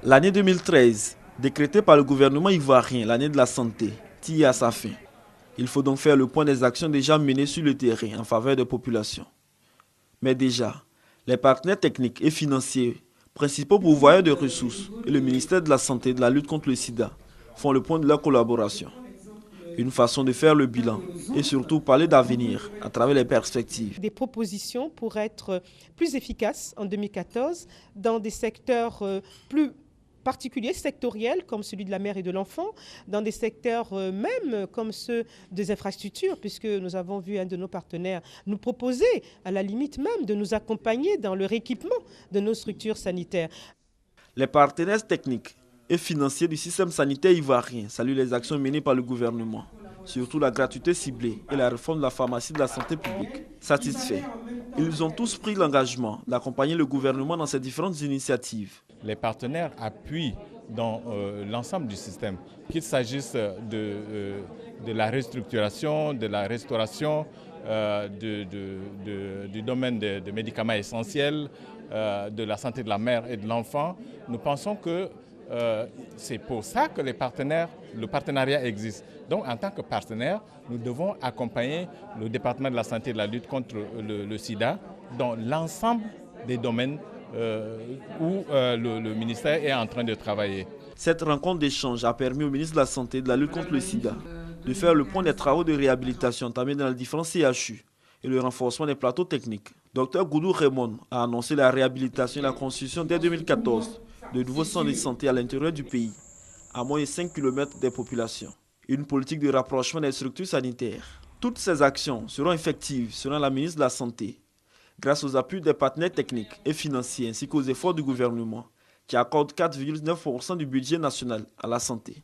L'année 2013, décrétée par le gouvernement ivoirien, l'année de la santé, tire à sa fin. Il faut donc faire le point des actions déjà menées sur le terrain en faveur des populations. Mais déjà, les partenaires techniques et financiers, principaux pourvoyeurs de ressources, et le ministère de la Santé et de la lutte contre le sida font le point de leur collaboration. Une façon de faire le bilan et surtout parler d'avenir à travers les perspectives. Des propositions pour être plus efficaces en 2014 dans des secteurs plus particuliers, sectoriels, comme celui de la mère et de l'enfant, dans des secteurs même comme ceux des infrastructures, puisque nous avons vu un de nos partenaires nous proposer, à la limite même, de nous accompagner dans le rééquipement de nos structures sanitaires. Les partenaires techniques et financiers du système sanitaire ivoirien saluent les actions menées par le gouvernement, surtout la gratuité ciblée et la réforme de la pharmacie de la santé publique. Satisfaits, ils ont tous pris l'engagement d'accompagner le gouvernement dans ces différentes initiatives. Les partenaires appuient dans l'ensemble du système, qu'il s'agisse de la restructuration, de la restauration, du domaine des médicaments essentiels, de la santé de la mère et de l'enfant. Nous pensons que c'est pour ça que le partenariat existe. Donc en tant que partenaire, nous devons accompagner le département de la santé et de la lutte contre le sida dans l'ensemble des domaines où le ministère est en train de travailler. Cette rencontre d'échange a permis au ministre de la Santé et de la lutte contre le sida de faire le point des travaux de réhabilitation entamés dans les différents CHU et le renforcement des plateaux techniques. Dr Goudou Raymond a annoncé la réhabilitation et la construction dès 2014 de nouveaux centres de santé à l'intérieur du pays, à moins de 5 km des populations. Une politique de rapprochement des structures sanitaires. Toutes ces actions seront effectives selon la ministre de la Santé, grâce aux appuis des partenaires techniques et financiers ainsi qu'aux efforts du gouvernement qui accorde 4,9% du budget national à la santé.